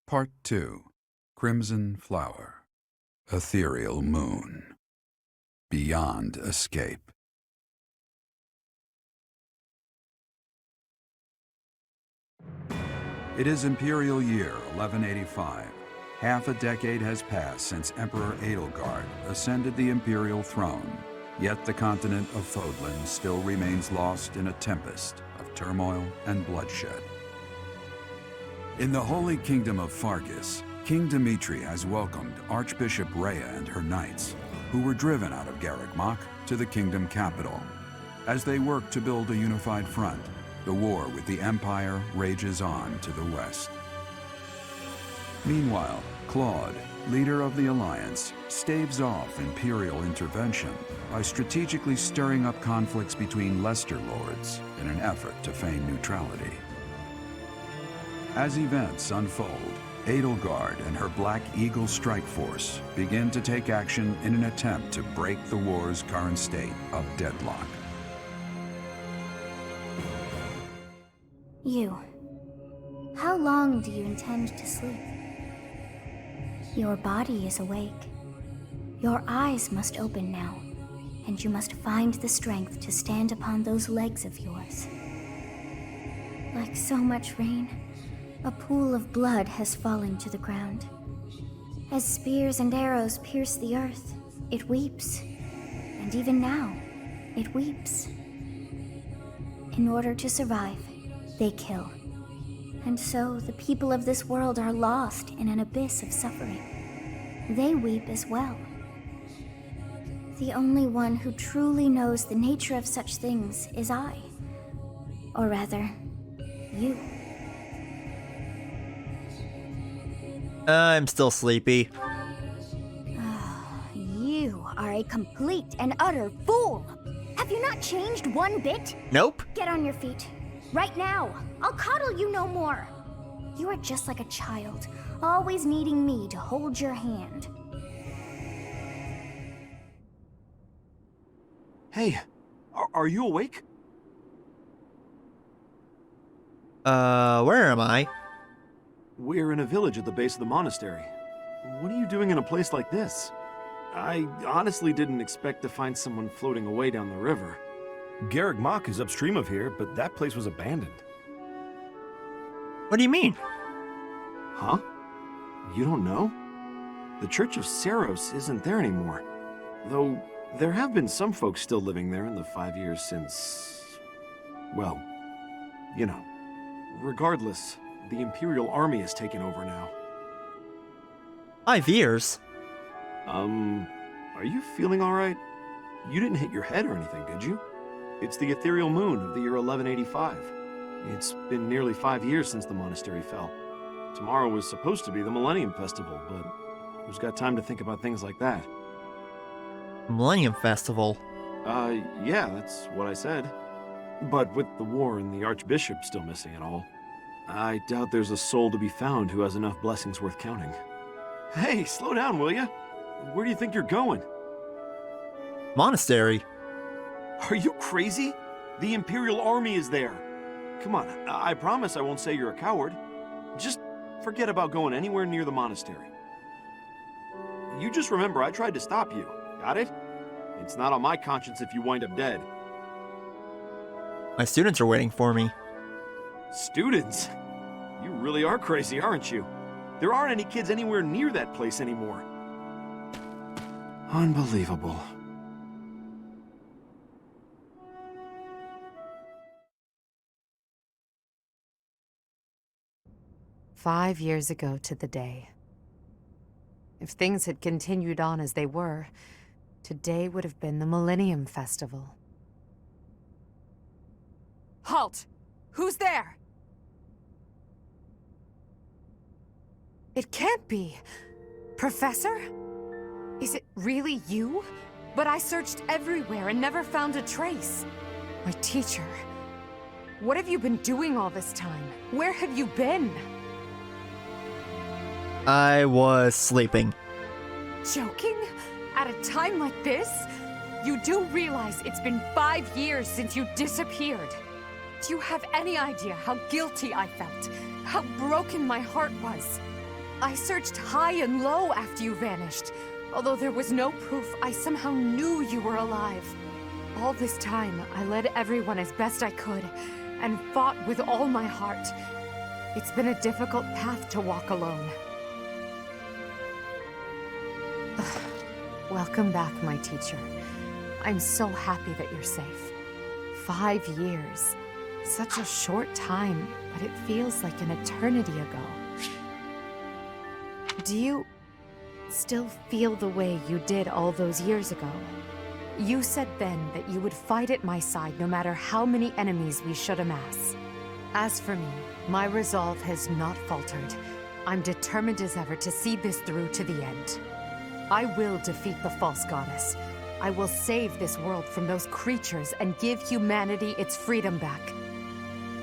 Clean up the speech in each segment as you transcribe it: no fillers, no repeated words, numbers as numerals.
Part 2. Crimson Flower. Ethereal Moon. Beyond Escape. It is Imperial Year 1185. Half a decade has passed since Emperor Edelgard ascended the Imperial throne, yet the continent of Fodlan still remains lost in a tempest of turmoil and bloodshed. In the Holy Kingdom of Fargus, King Dimitri has welcomed Archbishop Rhea and her knights, who were driven out of Garreg-Mach to the kingdom capital. As they work to build a unified front, the war with the Empire rages on to the west. Meanwhile, Claude, leader of the Alliance, staves off Imperial intervention by strategically stirring up conflicts between Leicester lords in an effort to feign neutrality. As events unfold, Edelgard and her Black Eagle strike force begin to take action in an attempt to break the war's current state of deadlock. You. How long do you intend to sleep? Your body is awake. Your eyes must open now, and you must find the strength to stand upon those legs of yours. Like so much rain, a pool of blood has fallen to the ground. As spears and arrows pierce the earth, it weeps. And even now, it weeps. In order to survive, they kill. And so the people of this world are lost in an abyss of suffering. They weep as well. The only one who truly knows the nature of such things is I. Or rather, you. I'm still sleepy. You are a complete and utter fool! Have you not changed one bit? Nope. Get on your feet. Right now! I'll coddle you no more! You are just like a child, always needing me to hold your hand. Hey, are you awake? Where am I? We're in a village at the base of the monastery. What are you doing in a place like this? I honestly didn't expect to find someone floating away down the river. Garreg-Mach is upstream of here, but that place was abandoned. What do you mean? Huh? You don't know? The Church of Seros isn't there anymore. Though, there have been some folks still living there in the 5 years since... well, you know. Regardless, the Imperial Army has taken over now. 5 years? Are you feeling alright? You didn't hit your head or anything, did you? It's the ethereal moon of the year 1185. It's been nearly 5 years since the monastery fell. Tomorrow was supposed to be the Millennium Festival, but who's got time to think about things like that? Millennium Festival. Yeah, that's what I said. But with the war and the Archbishop still missing and all, I doubt there's a soul to be found who has enough blessings worth counting. Hey, slow down, will ya? Where do you think you're going? Monastery. Are you crazy? The Imperial Army is there. Come on, I promise I won't say you're a coward. Just forget about going anywhere near the monastery. You just remember I tried to stop you, got it? It's not on my conscience if you wind up dead. My students are waiting for me. Students? You really are crazy, aren't you? There aren't any kids anywhere near that place anymore. Unbelievable. "5 years ago to the day. If things had continued on as they were, today would have been the Millennium Festival." Halt! Who's there? It can't be. Professor? Is it really you? But I searched everywhere and never found a trace. My teacher. What have you been doing all this time? Where have you been? I was sleeping. Joking? At a time like this? You do realize it's been 5 years since you disappeared. Do you have any idea how guilty I felt? How broken my heart was? I searched high and low after you vanished. Although there was no proof, I somehow knew you were alive. All this time, I led everyone as best I could, and fought with all my heart. It's been a difficult path to walk alone. Welcome back, my teacher. I'm so happy that you're safe. 5 years. Such a short time, but it feels like an eternity ago. Do you still feel the way you did all those years ago? You said then that you would fight at my side no matter how many enemies we should amass. As for me, my resolve has not faltered. I'm determined as ever to see this through to the end. I will defeat the false goddess. I will save this world from those creatures and give humanity its freedom back.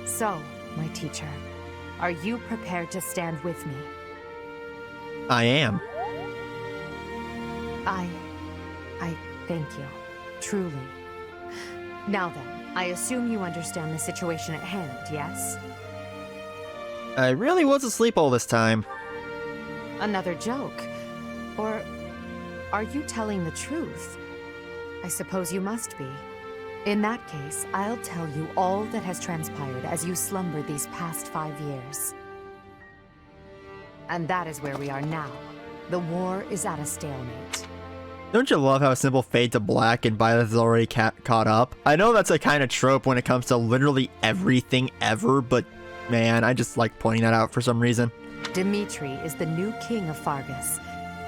So, my teacher, are you prepared to stand with me? I am. I thank you. Truly. Now then, I assume you understand the situation at hand, yes? I really was asleep all this time. Another joke? Or are you telling the truth? I suppose you must be. In that case, I'll tell you all that has transpired as you slumbered these past 5 years. And that is where we are now. The war is at a stalemate. Don't you love how simple fade to black and Byleth is already caught up? I know that's a kind of trope when it comes to literally everything ever, but man, I just like pointing that out for some reason. Dimitri is the new king of Fargus.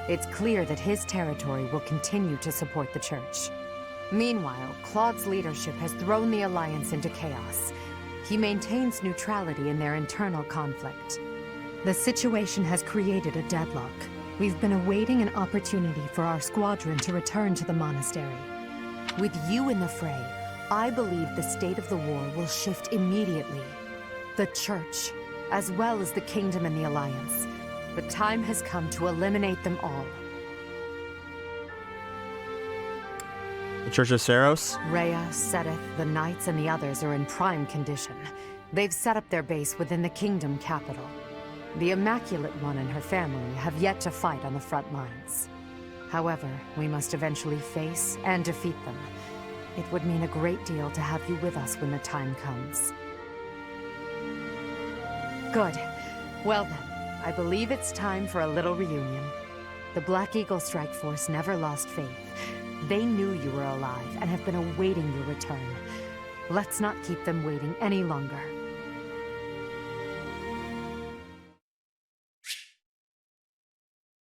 It's clear that his territory will continue to support the church. Meanwhile, Claude's leadership has thrown the Alliance into chaos. He maintains neutrality in their internal conflict. The situation has created a deadlock. We've been awaiting an opportunity for our squadron to return to the Monastery. With you in the fray, I believe the state of the war will shift immediately. The Church, as well as the Kingdom and the Alliance. The time has come to eliminate them all. The Church of Seros? Rhea, Seteth, the Knights, and the others are in prime condition. They've set up their base within the Kingdom capital. The Immaculate One and her family have yet to fight on the front lines. However, we must eventually face and defeat them. It would mean a great deal to have you with us when the time comes. Good. Well then, I believe it's time for a little reunion. The Black Eagle Strike Force never lost faith. They knew you were alive and have been awaiting your return. Let's not keep them waiting any longer.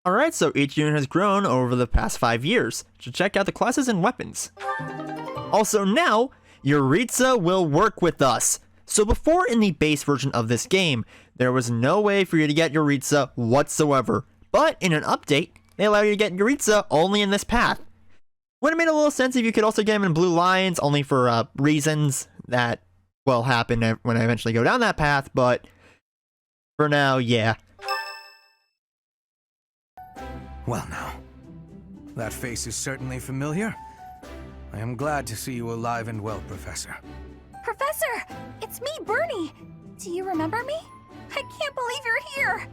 Alright, so each unit has grown over the past 5 years. So check out the classes and weapons. Also now, Yuritsa will work with us. So before in the base version of this game, there was no way for you to get Yuritsa whatsoever. But in an update, they allow you to get Yuritsa only in this path. Would have made a little sense if you could also get him in Blue Lions, only for reasons that will happen when I eventually go down that path, but for now, yeah. Well now, that face is certainly familiar. I am glad to see you alive and well, Professor. Professor! It's me, Bernie! Do you remember me? I can't believe you're here!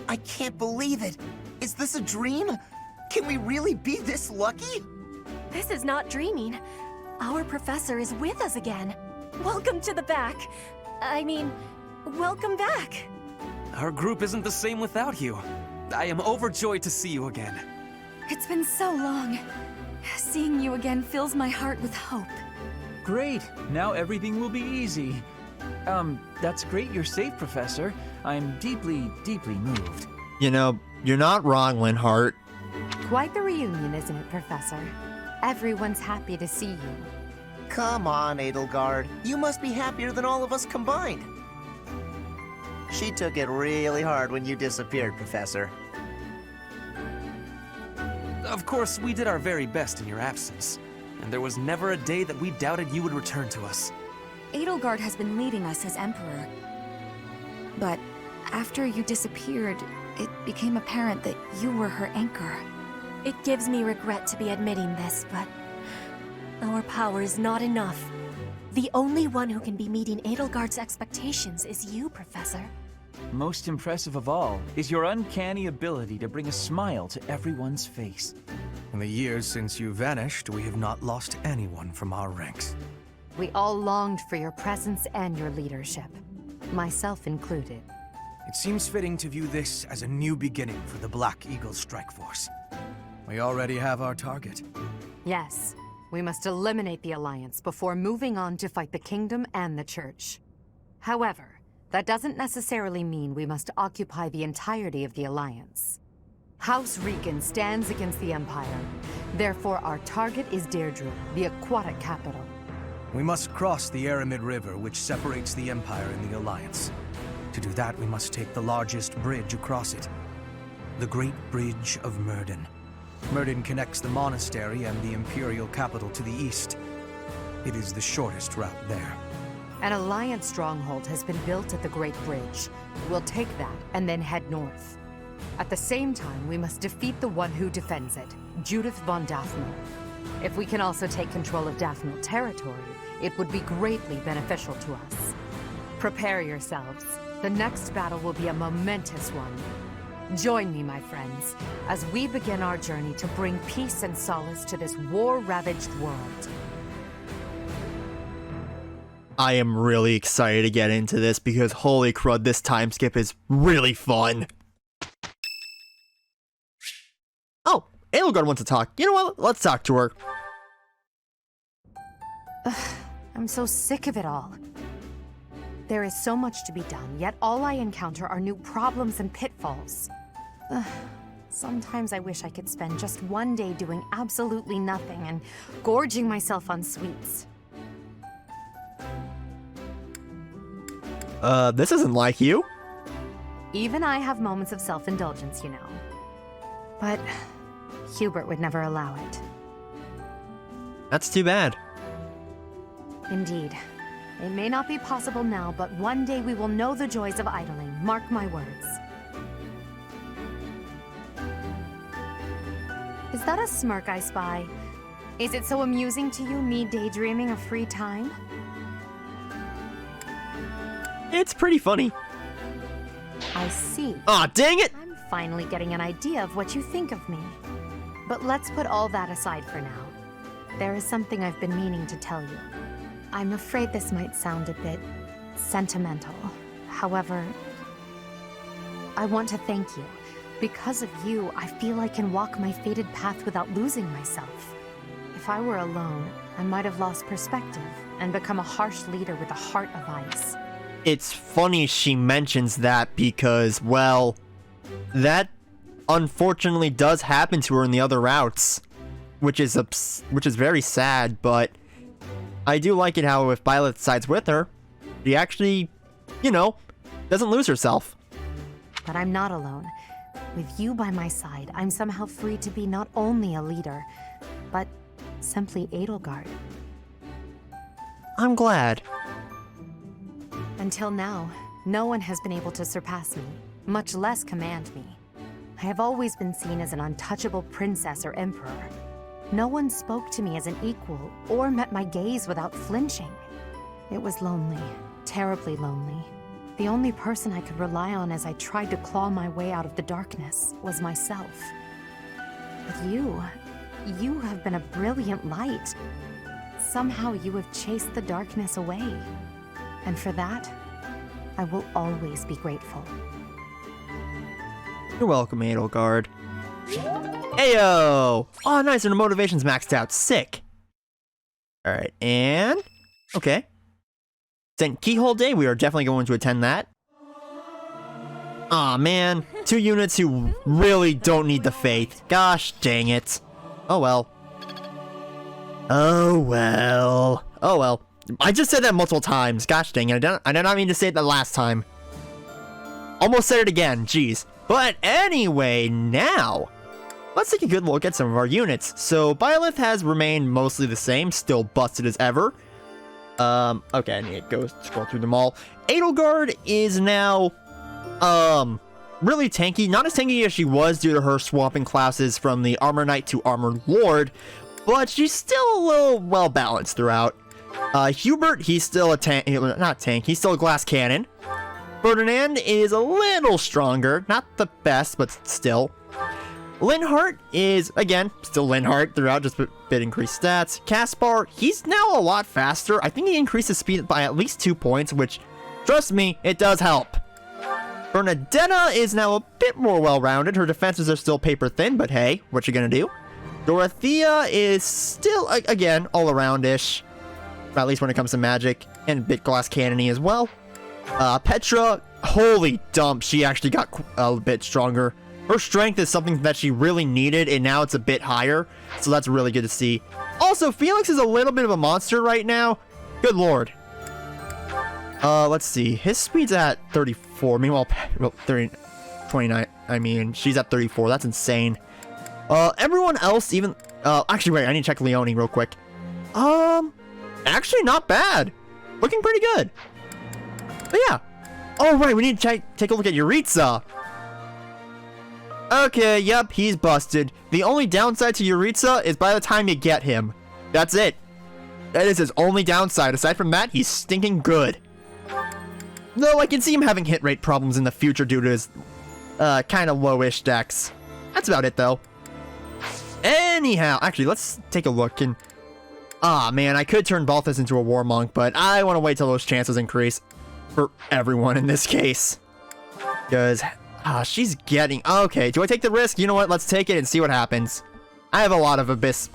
I can't believe it! Is this a dream? Can we really be this lucky? This is not dreaming. Our professor is with us again. Welcome to the back. I mean, welcome back. Our group isn't the same without you. I am overjoyed to see you again. It's been so long. Seeing you again fills my heart with hope. Great. Now everything will be easy. That's great you're safe, Professor. I'm deeply, deeply moved. You know, you're not wrong, Linhart. Quite the reunion, isn't it, Professor? Everyone's happy to see you. Come on, Edelgard. You must be happier than all of us combined. She took it really hard when you disappeared, Professor. Of course, we did our very best in your absence. And there was never a day that we doubted you would return to us. Edelgard has been leading us as Emperor. But after you disappeared, it became apparent that you were her anchor. It gives me regret to be admitting this, but our power is not enough. The only one who can be meeting Edelgard's expectations is you, Professor. Most impressive of all is your uncanny ability to bring a smile to everyone's face. In the years since you vanished, we have not lost anyone from our ranks. We all longed for your presence and your leadership, myself included. It seems fitting to view this as a new beginning for the Black Eagle Strike Force. We already have our target. Yes, we must eliminate the Alliance before moving on to fight the Kingdom and the Church. However, that doesn't necessarily mean we must occupy the entirety of the Alliance. House Rican stands against the Empire. Therefore, our target is Deirdre, the aquatic capital. We must cross the Aramid River, which separates the Empire and the Alliance. To do that, we must take the largest bridge across it. The Great Bridge of Myrden. Myrden connects the Monastery and the Imperial capital to the east. It is the shortest route there. An Alliance stronghold has been built at the Great Bridge. We'll take that and then head north. At the same time, we must defeat the one who defends it, Judith von Daphne. If we can also take control of Daphne territory, it would be greatly beneficial to us. Prepare yourselves. The next battle will be a momentous one. Join me, my friends, as we begin our journey to bring peace and solace to this war-ravaged world. I am really excited to get into this because holy crud, this time skip is really fun. Oh, Edelgard wants to talk. You know what? Let's talk to her. I'm so sick of it all. There is so much to be done, yet all I encounter are new problems and pitfalls. Sometimes I wish I could spend just one day doing absolutely nothing and gorging myself on sweets. This isn't like you. Even I have moments of self-indulgence, you know. But Hubert would never allow it. That's too bad. Indeed. It may not be possible now, but one day we will know the joys of idling. Mark my words. Is that a smirk I spy? Is it so amusing to you, me daydreaming of free time? It's pretty funny. I see. Aw, dang it! I'm finally getting an idea of what you think of me. But let's put all that aside for now. There is something I've been meaning to tell you. I'm afraid this might sound a bit sentimental. However, I want to thank you. Because of you, I feel I can walk my fated path without losing myself. If I were alone, I might have lost perspective and become a harsh leader with a heart of ice. It's funny she mentions that because, well, that unfortunately does happen to her in the other routes, which is very sad, but I do like it how if Byleth sides with her, she actually, you know, doesn't lose herself. But I'm not alone. With you by my side, I'm somehow free to be not only a leader, but simply Edelgard. I'm glad. Until now, no one has been able to surpass me, much less command me. I have always been seen as an untouchable princess or emperor. No one spoke to me as an equal or met my gaze without flinching. It was lonely, terribly lonely. The only person I could rely on as I tried to claw my way out of the darkness was myself. But you have been a brilliant light. Somehow you have chased the darkness away. And for that, I will always be grateful. You're welcome, Edelgard. Ayo! Oh, nice, and her motivation's maxed out. Sick. Alright, and... okay. St. Keyhole Day, we are definitely going to attend that. Aw, man. 2 units who really don't need the faith. Gosh dang it. Oh well. Oh well. Oh well. I just said that multiple times. Gosh dang it. I did not mean to say it the last time. Almost said it again. Jeez. But anyway, now, let's take a good look at some of our units. So, Byleth has remained mostly the same, still busted as ever. Okay, I need to go scroll through them all. Edelgard is now, really tanky. Not as tanky as she was due to her swapping classes from the Armor Knight to Armor Lord, but she's still a little well-balanced throughout. Hubert, he's still a tank, not tank, he's still a glass cannon. Ferdinand is a little stronger. Not the best, but still. Linhardt is, again, still Linhardt throughout, just a bit increased stats. Caspar, he's now a lot faster. I think he increased his speed by at least 2 points, which, trust me, it does help. Bernadetta is now a bit more well-rounded. Her defenses are still paper thin, but hey, what you gonna do? Dorothea is still, again, all-around-ish. At least when it comes to magic, and a bit glass cannon-y as well. Petra, holy dump, she actually got a bit stronger. Her strength is something that she really needed, and now it's a bit higher, so that's really good to see. Also, Felix is a little bit of a monster right now. Good lord. Let's see. His speed's at 34. Meanwhile, 29. I mean, she's at 34. That's insane. Everyone else even... actually, wait. I need to check Leonie real quick. Actually, not bad. Looking pretty good. But yeah. Oh, right. We need to take a look at Yuritsa. Okay, yep, he's busted. The only downside to Yuritsa is by the time you get him. That's it. That is his only downside. Aside from that, he's stinking good. Though I can see him having hit rate problems in the future due to his kind of lowish decks. That's about it, though. Anyhow, actually, let's take a look. And man, I could turn Balthus into a war monk, but I want to wait till those chances increase for everyone in this case. Because... she's getting... Okay, do I take the risk? You know what? Let's take it and see what happens. I have a lot of Abyss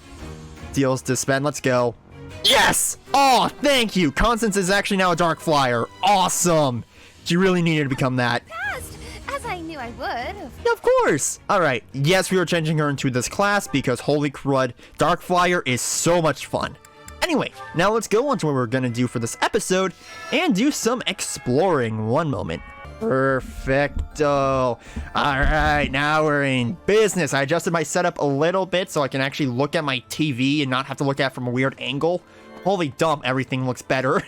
deals to spend. Let's go. Yes! Oh, thank you! Constance is actually now a Dark Flyer. Awesome! She really needed to become that. Fast, as I knew I would. Yeah, of course! Alright, yes, we are changing her into this class because holy crud, Dark Flyer is so much fun. Anyway, now let's go on to what we're gonna do for this episode and do some exploring. One moment. Perfecto. Alright, now we're in business. I adjusted my setup a little bit so I can actually look at my TV and not have to look at it from a weird angle. Holy dump, everything looks better.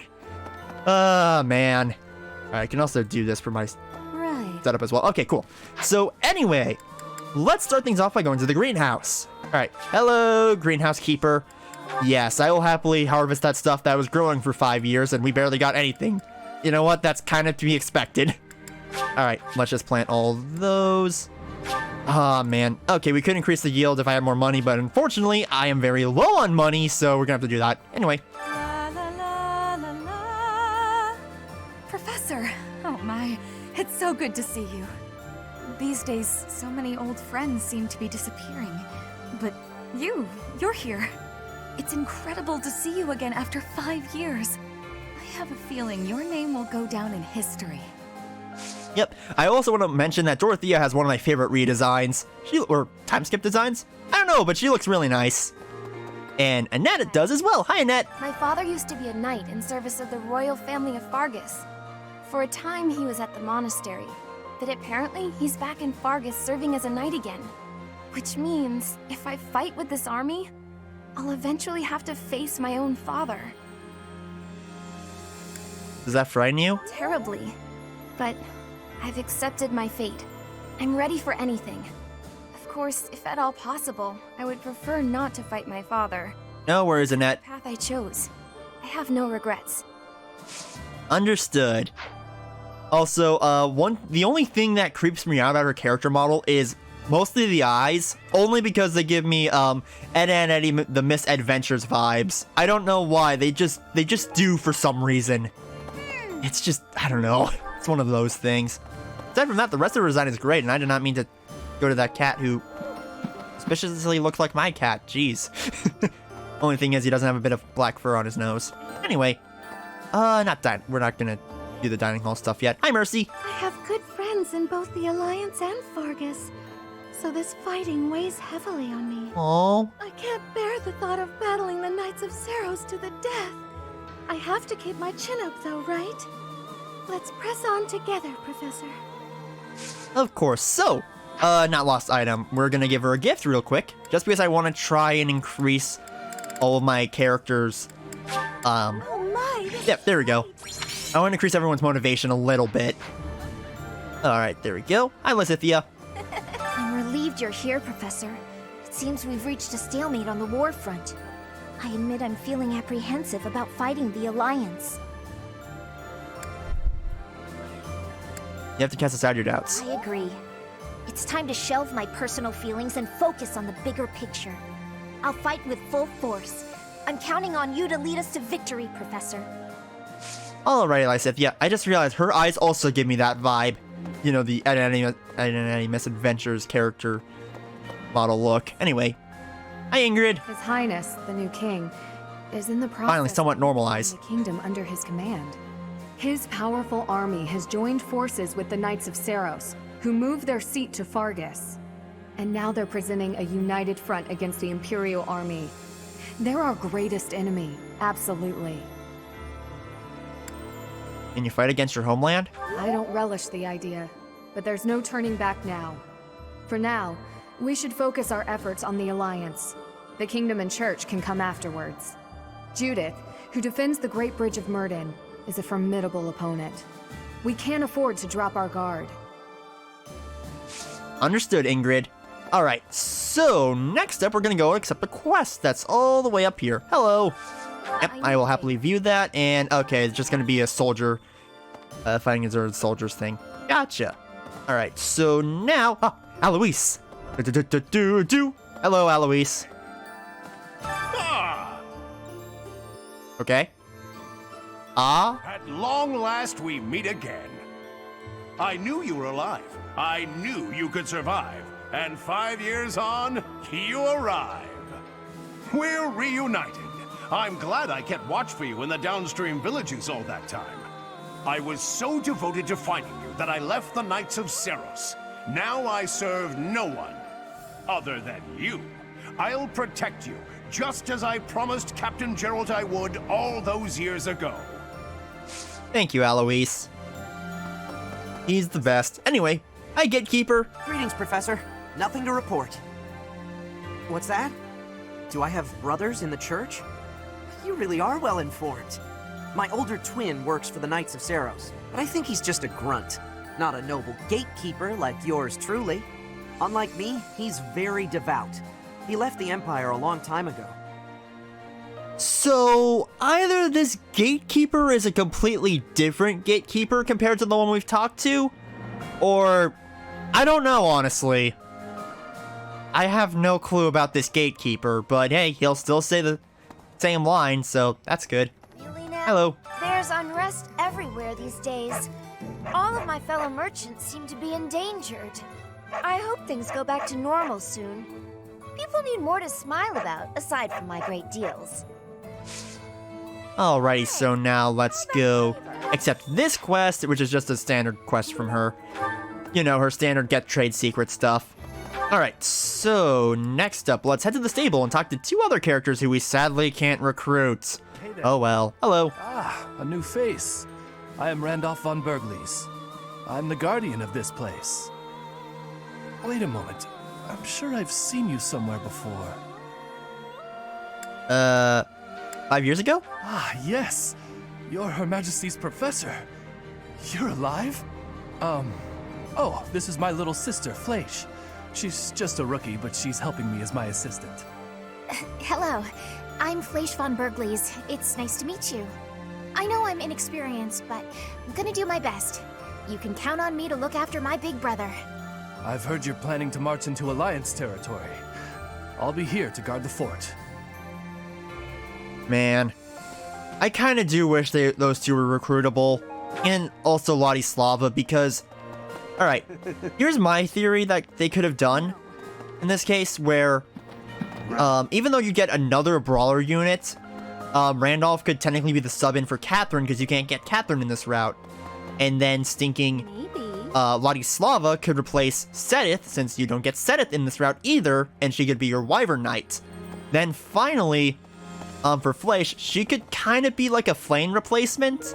Man. Alright, I can also do this for my setup as well. Okay, cool. So anyway, let's start things off by going to the greenhouse. Alright, hello, greenhouse keeper. Yes, I will happily harvest that stuff that was growing for 5 years and we barely got anything. You know what? That's kind of to be expected. Alright, let's just plant all those. Man. Okay, we could increase the yield if I had more money, but unfortunately, I am very low on money, so we're gonna have to do that. Anyway. La, la, la, la, la. Professor! Oh my, it's so good to see you. These days, so many old friends seem to be disappearing. But you're here. It's incredible to see you again after 5 years. I have a feeling your name will go down in history. Yep, I also want to mention that Dorothea has one of my favorite redesigns. Or time skip designs? I don't know, but she looks really nice. And Annette does as well. Hi, Annette. My father used to be a knight in service of the royal family of Fargus. For a time, he was at the monastery. But apparently, he's back in Fargus serving as a knight again. Which means, if I fight with this army, I'll eventually have to face my own father. Does that frighten you? Terribly. But I've accepted my fate. I'm ready for anything. Of course, if at all possible, I would prefer not to fight my father. No worries, Annette. The path I chose. I have no regrets. Understood. Also, the only thing that creeps me out about her character model is mostly the eyes, only because they give me Ed and Eddie the Misadventures vibes. I don't know why, they just do for some reason. It's just, I don't know. It's one of those things. Aside from that, the rest of her design is great, and I did not mean to go to that cat who suspiciously looks like my cat. Jeez. Only thing is, he doesn't have a bit of black fur on his nose. Anyway, we're not gonna do the dining hall stuff yet. Hi, Mercy. I have good friends in both the Alliance and Fargus, so this fighting weighs heavily on me. Aww. I can't bear the thought of battling the Knights of Seros to the death. I have to keep my chin up, though, right? Let's press on together, Professor. Of course. So, not lost item. We're gonna give her a gift real quick, just because I want to try and increase all of my characters. Oh my! Yep, there we go. I want to increase everyone's motivation a little bit. Alright, there we go. Hi, Lysithia. I'm relieved you're here, Professor. It seems we've reached a stalemate on the war front. I admit I'm feeling apprehensive about fighting the Alliance. You have to cast aside your doubts. I agree. It's time to shelve my personal feelings and focus on the bigger picture. I'll fight with full force. I'm counting on you to lead us to victory, Professor. Alrighty, Lysith. Yeah, I just realized her eyes also give me that vibe. You know, the Identity Misadventures character model look. Anyway, hi Ingrid. His Highness, the new king, is in the process Finally, somewhat of normalized. the kingdom under his command. His powerful army has joined forces with the Knights of Seros, who moved their seat to Fargus. And now they're presenting a united front against the Imperial army. They're our greatest enemy, absolutely. Can you fight against your homeland? I don't relish the idea, but there's no turning back now. For now, we should focus our efforts on the Alliance. The Kingdom and Church can come afterwards. Judith, who defends the Great Bridge of Myrden, is a formidable opponent. We can't afford to drop our guard. Understood, Ingrid. Alright, so next up we're gonna go accept a quest that's all the way up here. Hello! Yep, I will happily view that, and okay, it's just gonna be a soldier, fighting as soldiers thing. Gotcha! Alright, so now, Alois! Hello, Alois. Okay. At long last we meet again. I knew you were alive. I knew you could survive. And 5 years on, you arrive. We're reunited. I'm glad I kept watch for you in the downstream villages all that time. I was so devoted to finding you that I left the Knights of Seros. Now I serve no one other than you. I'll protect you, just as I promised Captain Gerald I would all those years ago. Thank you, Alois. He's the best. Anyway, hi, Gatekeeper. Greetings, Professor. Nothing to report. What's that? Do I have brothers in the church? You really are well informed. My older twin works for the Knights of Seros, but I think he's just a grunt, not a noble gatekeeper like yours truly. Unlike me, he's very devout. He left the Empire a long time ago. So, either this gatekeeper is a completely different gatekeeper compared to the one we've talked to, or I don't know, honestly. I have no clue about this gatekeeper, but hey, he'll still say the same line, so that's good. Really now? Hello. There's unrest everywhere these days. All of my fellow merchants seem to be endangered. I hope things go back to normal soon. People need more to smile about, aside from my great deals. Alrighty, so now let's go accept this quest, which is just a standard quest from her. You know, her standard get trade secret stuff. Alright, so next up, let's head to the stable and talk to two other characters who we sadly can't recruit. Hey there. Oh well. Hello. A new face. I am Randolph von Bergles. I'm the guardian of this place. Wait a moment. I'm sure I've seen you somewhere before. 5 years ago? Ah, yes. You're Her Majesty's professor. You're alive? Oh, this is my little sister, Fleisch. She's just a rookie, but she's helping me as my assistant. Hello, I'm Fleisch von Bergles. It's nice to meet you. I know I'm inexperienced, but I'm gonna do my best. You can count on me to look after my big brother. I've heard you're planning to march into Alliance territory. I'll be here to guard the fort. Man, I kind of do wish those two were recruitable, and also Ladislava, because, alright, here's my theory that they could have done in this case, where, even though you get another brawler unit, Randolph could technically be the sub-in for Catherine, because you can't get Catherine in this route, and then stinking Ladislava could replace Sedith, since you don't get Sedith in this route either, and she could be your Wyvern Knight. Then finally, for Fleisch, she could kind of be like a Flame replacement,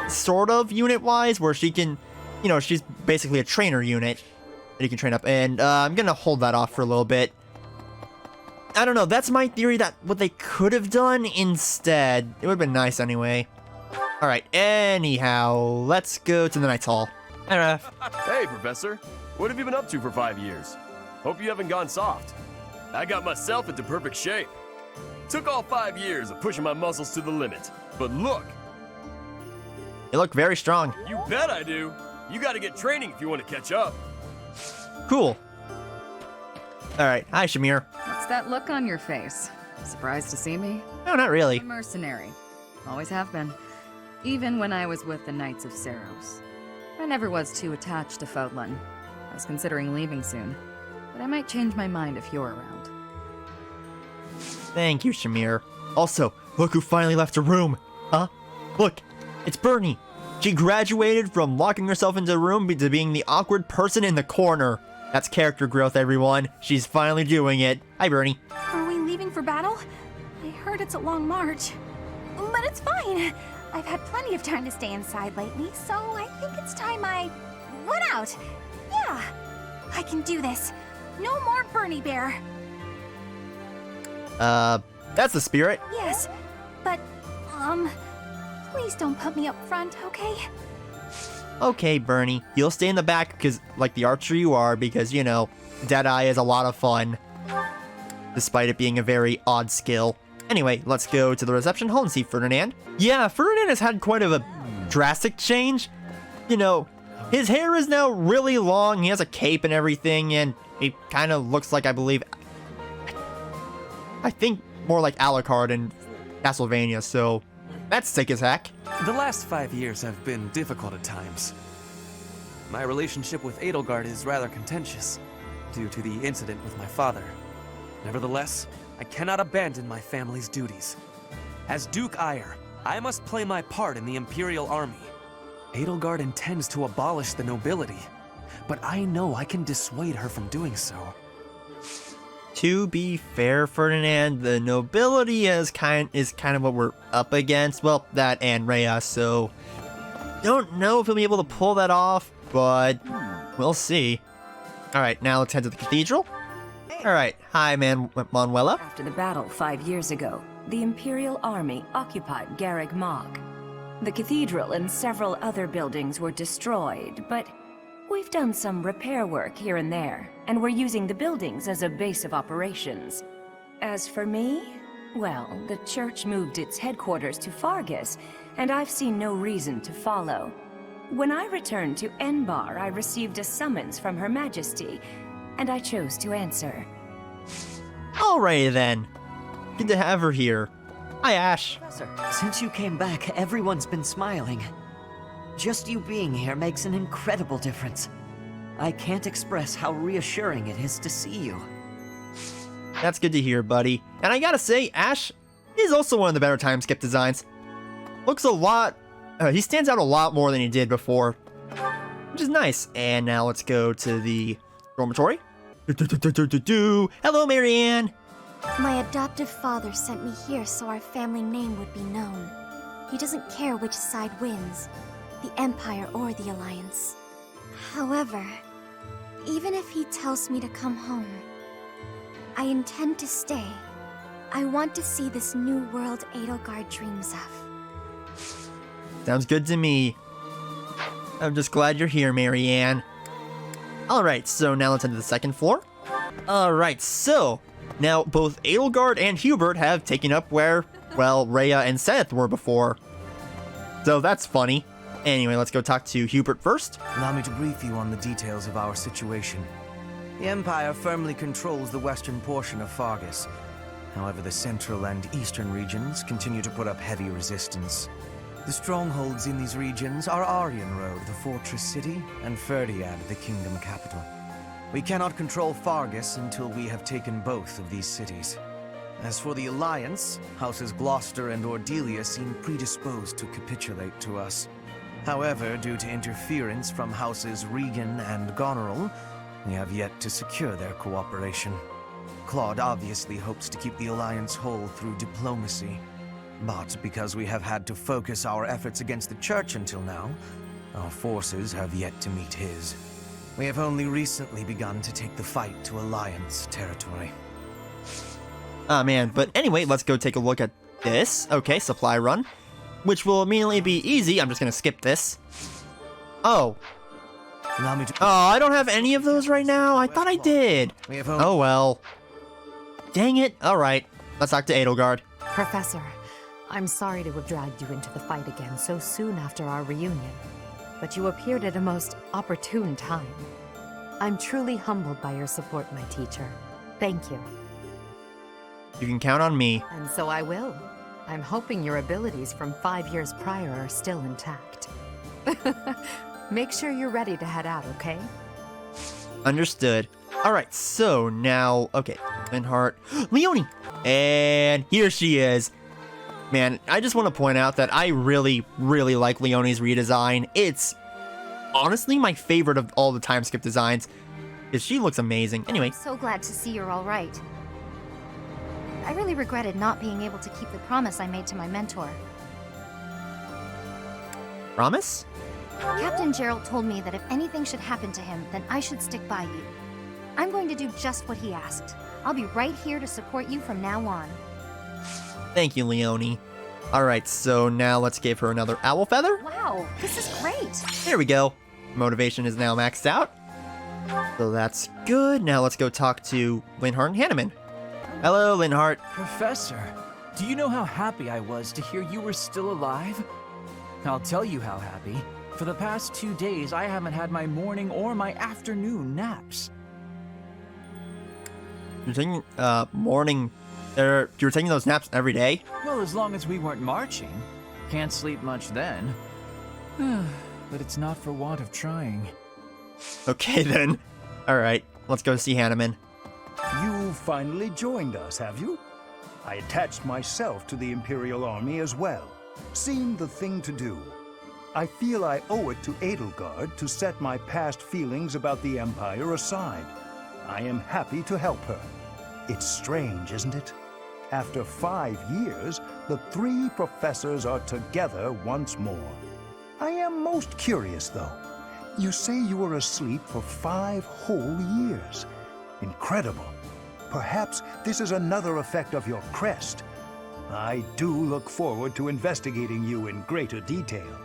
sort of, unit-wise, where she can, you know, she's basically a trainer unit that you can train up, and I'm gonna hold that off for a little bit. I don't know, that's my theory that what they could have done instead. It would have been nice anyway. Alright, anyhow, let's go to the Knight's Hall. Hi, Raph. Hey, Professor. What have you been up to for 5 years? Hope you haven't gone soft. I got myself into perfect shape. Took all 5 years of pushing my muscles to the limit. But look! You look very strong. You bet I do. You gotta get training if you want to catch up. Cool. Alright, hi Shamir. What's that look on your face? Surprised to see me? No, not really. I'm a mercenary. Always have been. Even when I was with the Knights of Seros. I never was too attached to Fodlan. I was considering leaving soon. But I might change my mind if you're around. Thank you, Shamir. Also, look who finally left her room. Huh? Look, it's Bernie. She graduated from locking herself into a room to being the awkward person in the corner. That's character growth, everyone. She's finally doing it. Hi, Bernie. Are we leaving for battle? I heard it's a long march. But it's fine. I've had plenty of time to stay inside lately, so I think it's time I went out. Yeah, I can do this. No more Bernie Bear. That's the spirit. Yes, but, please don't put me up front, okay? Okay, Bernie. You'll stay in the back because, like the archer you are, because, you know, Deadeye is a lot of fun. Despite it being a very odd skill. Anyway, let's go to the reception hall and see Ferdinand. Yeah, Ferdinand has had quite of a drastic change. You know, his hair is now really long, he has a cape and everything, and he kind of looks like, I believe, I think more like Alucard in Castlevania, so that's sick as heck. The last 5 years have been difficult at times. My relationship with Edelgard is rather contentious, due to the incident with my father. Nevertheless, I cannot abandon my family's duties. As Duke Eyre, I must play my part in the Imperial Army. Edelgard intends to abolish the nobility, but I know I can dissuade her from doing so. To be fair, Ferdinand, the nobility is kind of what we're up against. Well, that and Rhea, so don't know if he'll be able to pull that off, but we'll see. Alright, now let's head to the cathedral. Alright, hi Manuela. After the battle 5 years ago, the Imperial Army occupied Garreg Mach. The cathedral and several other buildings were destroyed, but we've done some repair work here and there, and we're using the buildings as a base of operations. As for me, well, the church moved its headquarters to Fargus, and I've seen no reason to follow. When I returned to Enbar, I received a summons from Her Majesty, and I chose to answer. Alrighty then. Good to have her here. Hi, Ash. Since you came back, everyone's been smiling. Just you being here makes an incredible difference. I can't express how reassuring it is to see you. That's good to hear, buddy. And I gotta say, Ash is also one of the better time skip designs. Looks a lot... he stands out a lot more than he did before, which is nice. And now let's go to the dormitory. Hello, Marianne. My adoptive father sent me here so our family name would be known. He doesn't care which side wins, the Empire or the Alliance. However, even if he tells me to come home, I intend to stay. I want to see this new world Edelgard dreams of. Sounds good to me. I'm just glad you're here, Marianne. Alright, so now let's head to the second floor. Alright, so now both Edelgard and Hubert have taken up where, well, Rhea and Seth were before. So that's funny. Anyway, let's go talk to Hubert first. Allow me to brief you on the details of our situation. The Empire firmly controls the western portion of Fargus. However, the central and eastern regions continue to put up heavy resistance. The strongholds in these regions are Aryan Road, the fortress city, and Ferdiad, the kingdom capital. We cannot control Fargus until we have taken both of these cities. As for the Alliance, Houses Gloucester and Ordelia seem predisposed to capitulate to us. However, due to interference from Houses Regan and Goneril, we have yet to secure their cooperation. Claude obviously hopes to keep the Alliance whole through diplomacy. But because we have had to focus our efforts against the Church until now, our forces have yet to meet his. We have only recently begun to take the fight to Alliance territory. Ah, man, but anyway, let's go take a look at this. Okay, supply run, which will immediately be easy. I'm just gonna skip this. Oh. Allow me to... Oh, I don't have any of those right now. I thought I did. Oh, well. Dang it. Alright, let's talk to Edelgard. Professor, I'm sorry to have dragged you into the fight again so soon after our reunion. but you appeared at a most opportune time. I'm truly humbled by your support, my teacher. Thank you. You can count on me. And so I will. I'm hoping your abilities from 5 years prior are still intact. Make sure you're ready to head out, okay? Understood. Alright, so now, okay, Linhardt, Leonie! And here she is. Man, I just want to point out that I really, really like Leonie's redesign. It's honestly my favorite of all the time skip designs, because she looks amazing. Anyway. I'm so glad to see you're all right. I really regretted not being able to keep the promise I made to my mentor. Promise? Captain Gerald told me that if anything should happen to him, then I should stick by you. I'm going to do just what he asked. I'll be right here to support you from now on. Thank you, Leonie. Alright, so now let's give her another owl feather. Wow, this is great. There we go. Motivation is now maxed out. So that's good. Now let's go talk to Linhardt and Hanneman. Hello, Linhardt. Professor, do you know how happy I was to hear you were still alive? I'll tell you how happy. For the past 2 days, I haven't had my morning or my afternoon naps. You're taking, morning... you were taking those naps every day? Well, as long as we weren't marching. Can't sleep much then. But it's not for want of trying. Okay, then. Alright, let's go see Hanneman. You finally joined us, have you? I attached myself to the Imperial Army as well. Seemed the thing to do. I feel I owe it to Edelgard to set my past feelings about the Empire aside. I am happy to help her. It's strange, isn't it? After 5 years, the 3 professors are together once more. I am most curious, though. You say you were asleep for 5 whole years. Incredible. Perhaps this is another effect of your crest. I do look forward to investigating you in greater detail.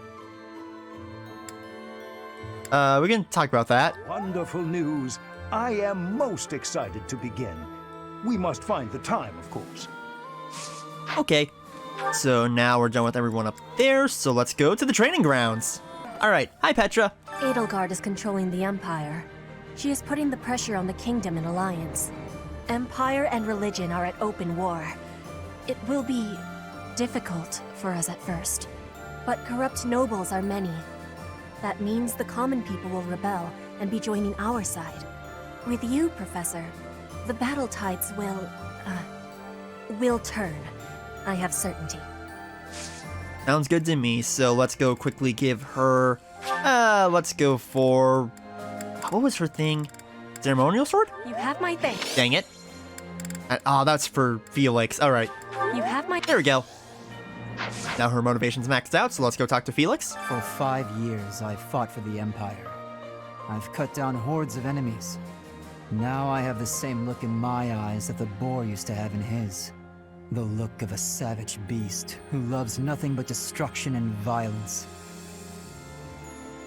We can talk about that. Wonderful news. I am most excited to begin. We must find the time, of course. Okay. So now we're done with everyone up there, so let's go to the training grounds. Alright, hi Petra. Edelgard is controlling the Empire. She is putting the pressure on the Kingdom in alliance. Empire and religion are at open war. It will be difficult for us at first, but corrupt nobles are many. That means the common people will rebel and be joining our side. With you, Professor, the battle tides will turn. I have certainty. Sounds good to me, so let's go quickly give her... let's go for... What was her thing? Ceremonial sword? You have my thanks. Dang it. Oh, that's for Felix. Alright. You have my... There we go. Now her motivation's maxed out, so let's go talk to Felix. For 5 years, I've fought for the Empire. I've cut down hordes of enemies. Now I have the same look in my eyes that the boar used to have in his. The look of a savage beast who loves nothing but destruction and violence.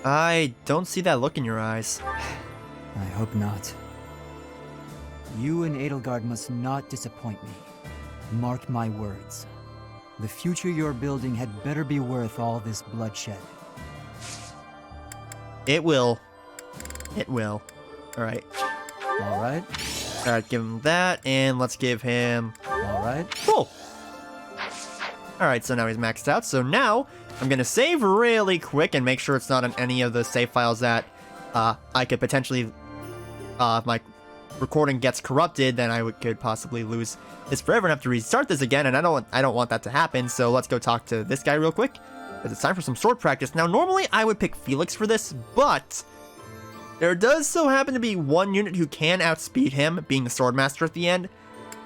I don't see that look in your eyes. I hope not. You and Edelgard must not disappoint me. Mark my words. The future you're building had better be worth all this bloodshed. It will. It will. Alright. Alright. Alright, give him that, and let's give him... Alright. Cool. Alright, so now he's maxed out, so now I'm gonna save really quick and make sure it's not on any of the save files that I could potentially... if my recording gets corrupted, then I could possibly lose this forever and have to restart this again, and I don't want that to happen, so let's go talk to this guy real quick, because it's time for some sword practice. Now, normally I would pick Felix for this, but there does so happen to be one unit who can outspeed him, being the Swordmaster at the end.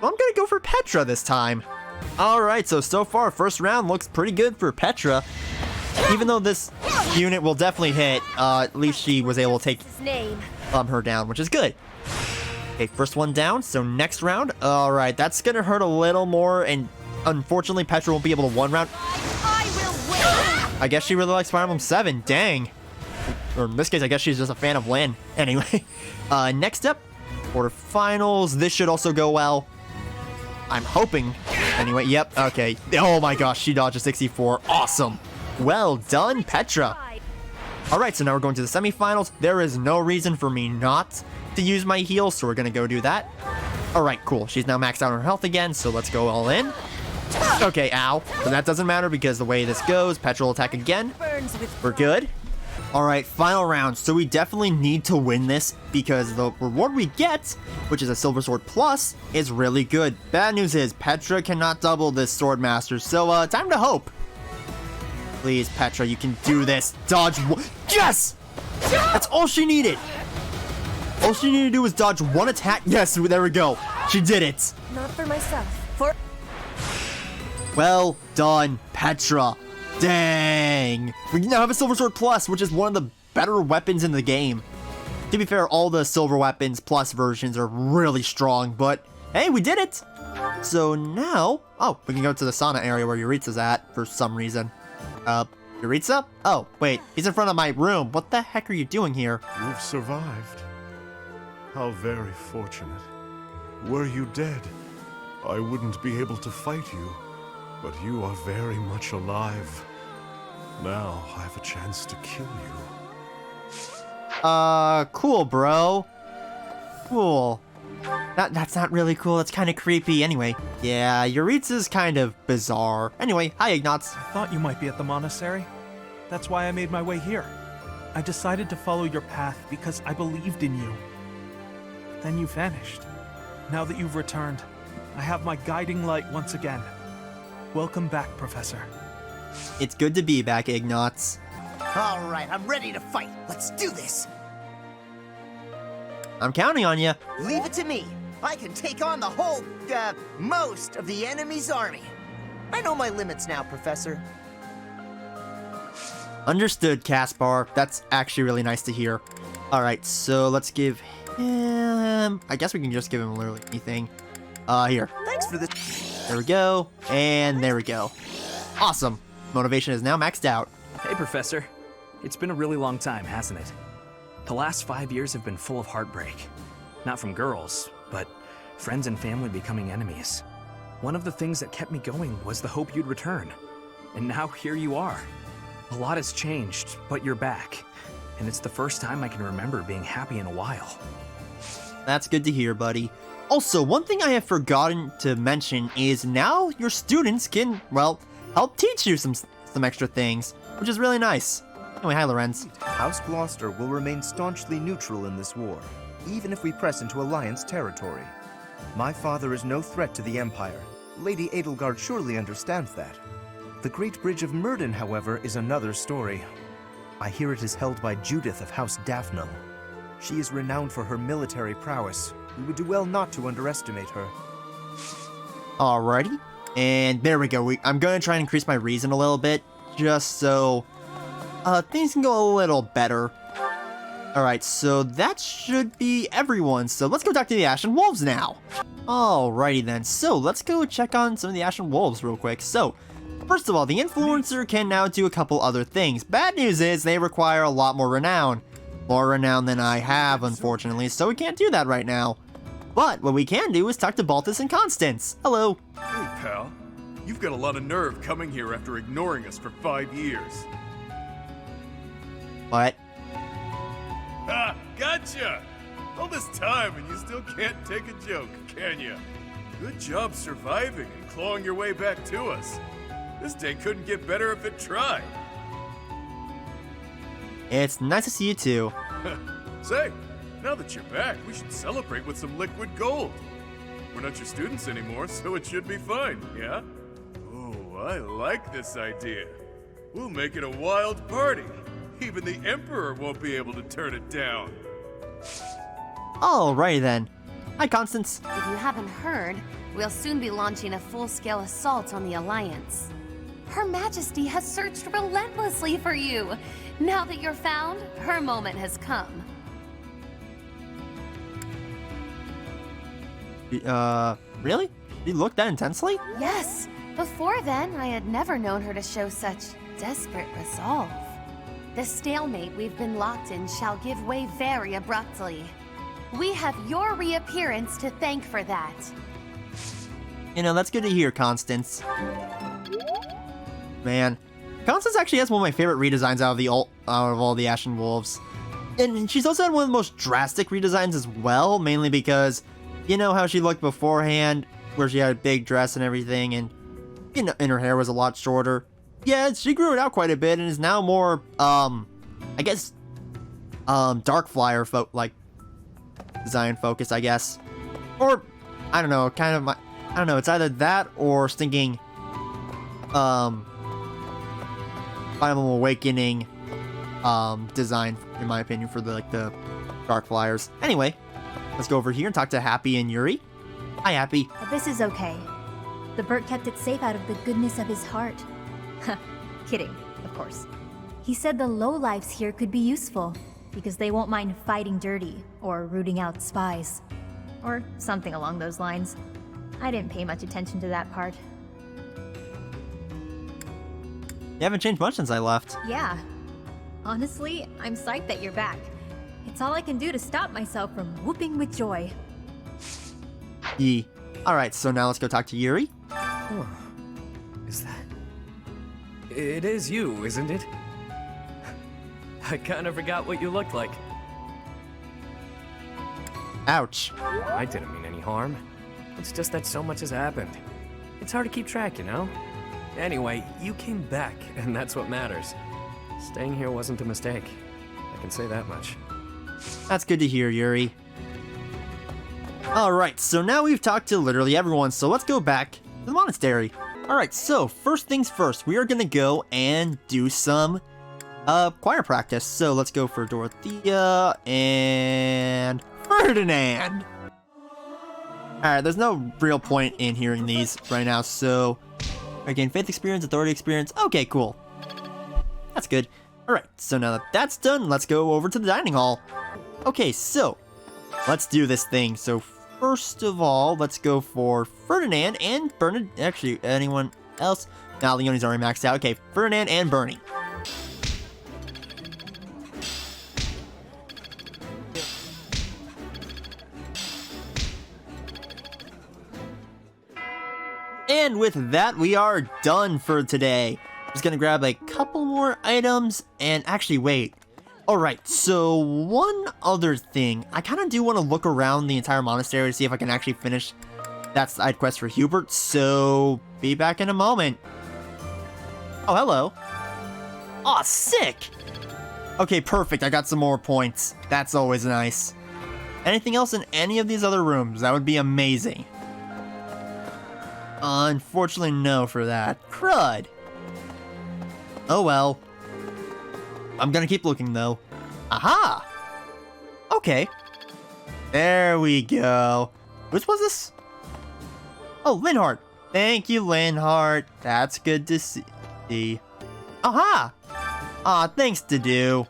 Well, I'm gonna go for Petra this time. Alright, so far, first round looks pretty good for Petra. Even though this unit will definitely hit, at least she was able to take her down, which is good. Okay, first one down, so next round. Alright, that's gonna hurt a little more, and unfortunately Petra won't be able to one round. I guess she really likes Fire Emblem 7, dang. Or in this case, I guess she's just a fan of Lyn. Anyway, next up, quarterfinals. This should also go well. I'm hoping. Anyway, yep, okay. Oh my gosh, she dodged a 64. Awesome. Well done, Petra. Alright, so now we're going to the semifinals. There is no reason for me not to use my heal, so we're gonna go do that. Alright, cool. She's now maxed out on her health again, so let's go all in. Okay, ow. But that doesn't matter because the way this goes, Petra will attack again. We're good. Alright, final round. So we definitely need to win this because the reward we get, which is a Silver Sword Plus, is really good. Bad news is Petra cannot double this Sword Master, so time to hope. Please, Petra, you can do this. Dodge one. Yes! That's all she needed. All she needed to do was dodge one attack. Yes, there we go. She did it. Not for myself. For... Well done, Petra. Dang. We now have a Silver Sword Plus, which is one of the better weapons in the game. To be fair, all the Silver Weapons Plus versions are really strong, but hey, we did it. So now, oh, we can go to the sauna area where Yuritsa's at for some reason. Yuritsa? Oh, wait, he's in front of my room. What the heck are you doing here? You've survived. How very fortunate. Were you dead, I wouldn't be able to fight you. But you are very much alive. Now I have a chance to kill you. Cool, bro. Cool. That's not really cool. That's kind of creepy. Anyway, yeah, Yuritsa's kind of bizarre. Anyway, hi, Ignatz. I thought you might be at the monastery. That's why I made my way here. I decided to follow your path because I believed in you. Then you vanished. Now that you've returned, I have my guiding light once again. Welcome back, Professor. It's good to be back, Ignatz. All right, I'm ready to fight. Let's do this. I'm counting on you. Leave it to me. I can take on the whole, most of the enemy's army. I know my limits now, Professor. Understood, Caspar. That's actually really nice to hear. All right, so let's give him... I guess we can just give him literally anything. Here. Thanks for this. There we go, and there we go. Awesome. Motivation is now maxed out. Hey, Professor. It's been a really long time, hasn't it? The last 5 years have been full of heartbreak. Not from girls, but friends and family becoming enemies. One of the things that kept me going was the hope you'd return. And now here you are. A lot has changed, but you're back. And it's the first time I can remember being happy in a while. That's good to hear, buddy. Also, one thing I have forgotten to mention is now your students can, well, help teach you some extra things, which is really nice. Anyway, hi, Lorenz. House Gloucester will remain staunchly neutral in this war, even if we press into Alliance territory. My father is no threat to the Empire. Lady Edelgard surely understands that. The Great Bridge of Myrddin, however, is another story. I hear it is held by Judith of House Daphne. She is renowned for her military prowess. We would do well not to underestimate her. Alrighty. And there we go. I'm going to try and increase my reason a little bit, just so things can go a little better. Alright, so that should be everyone. So let's go talk to the Ashen Wolves now. Alrighty then. So let's go check on some of the Ashen Wolves real quick. So, first of all, the Influencer can now do a couple other things. Bad news is they require a lot more renown. More renown than I have, unfortunately, so we can't do that right now. But what we can do is talk to Balthus and Constance. Hello. Hey, pal. You've got a lot of nerve coming here after ignoring us for 5 years. What? Ha! Gotcha! All this time and you still can't take a joke, can you? Good job surviving and clawing your way back to us. This day couldn't get better if it tried. It's nice to see you too. Say, now that you're back, we should celebrate with some liquid gold. We're not your students anymore, so it should be fine, yeah? Oh, I like this idea. We'll make it a wild party. Even the Emperor won't be able to turn it down. Alrighty then. Hi, Constance. If you haven't heard, we'll soon be launching a full-scale assault on the Alliance. Her Majesty has searched relentlessly for you. Now that you're found, her moment has come. Really? You look that intensely? Yes. Before then, I had never known her to show such desperate resolve. The stalemate we've been locked in shall give way very abruptly. We have your reappearance to thank for that. You know, that's good to hear, Constance. Man, Constance actually has one of my favorite redesigns out of all the Ashen Wolves. And she's also had one of the most drastic redesigns as well, mainly because you know how she looked beforehand, where she had a big dress and everything, and you know, and her hair was a lot shorter. Yeah, she grew it out quite a bit and is now more, I guess, dark flyer design focused, I guess. Or, I don't know, I don't know, it's either that or stinking, Final Awakening, design, in my opinion, for the dark flyers. Anyway, let's go over here and talk to Happy and Yuri. Hi, Happy. This is okay. The Burt kept it safe out of the goodness of his heart. Kidding, of course. He said the lowlifes here could be useful, because they won't mind fighting dirty, or rooting out spies. Or something along those lines. I didn't pay much attention to that part. You haven't changed much since I left. Yeah. Honestly, I'm psyched that you're back. It's all I can do to stop myself from whooping with joy. Yee. Alright, so now let's go talk to Yuri. Oh. Is that... It is you, isn't it? I kind of forgot what you looked like. Ouch. I didn't mean any harm. It's just that so much has happened. It's hard to keep track, you know? Anyway, you came back, and that's what matters. Staying here wasn't a mistake. I can say that much. That's good to hear, Yuri. Alright, so now we've talked to literally everyone, so let's go back to the monastery. Alright, so first things first, we are gonna go and do some choir practice. So let's go for Dorothea and Ferdinand. Alright, there's no real point in hearing these right now, so I gain faith experience, authority experience. Okay, cool. That's good. Alright, so now that that's done, let's go over to the dining hall. Okay, so let's do this thing. So first of all, let's go for Ferdinand and Bernard. Actually, anyone else? Nah, Leonie's already maxed out. Okay, Ferdinand and Bernie. And with that, we are done for today. I'm just gonna grab a couple more items and actually wait. Alright, so one other thing. I kind of do want to look around the entire monastery to see if I can actually finish that side quest for Hubert, so be back in a moment. Oh, hello. Aw, sick! Okay, perfect, I got some more points. That's always nice. Anything else in any of these other rooms? That would be amazing. Unfortunately, no for that. Crud! Oh well. I'm gonna keep looking, though. Aha! Okay. There we go. Which was this? Oh, Linhart. Thank you, Linhart. That's good to see. Aha! Aw, thanks, Dedue.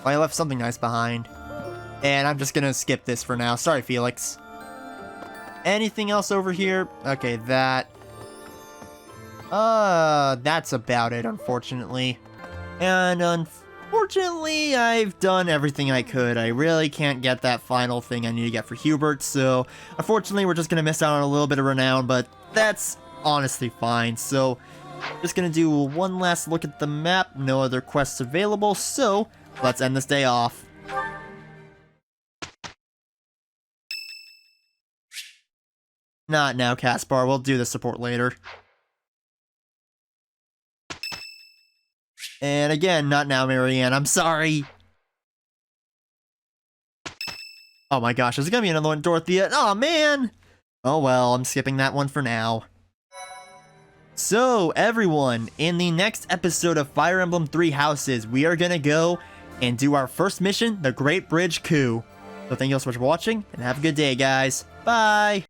I left something nice behind. And I'm just gonna skip this for now. Sorry, Felix. Anything else over here? Okay, that's about it, unfortunately. And unfortunately, I've done everything I could. I really can't get that final thing I need to get for Hubert, so unfortunately, we're just gonna miss out on a little bit of renown, but that's honestly fine. So, just gonna do one last look at the map. No other quests available, so let's end this day off. Not now, Caspar. We'll do the support later. And again, not now, Marianne. I'm sorry. Oh my gosh, there's gonna be another one, Dorothea. Oh man! Oh well, I'm skipping that one for now. So, everyone, in the next episode of Fire Emblem 3 Houses, we are gonna go and do our first mission, the Great Bridge Coup. So thank you all so much for watching, and have a good day, guys. Bye!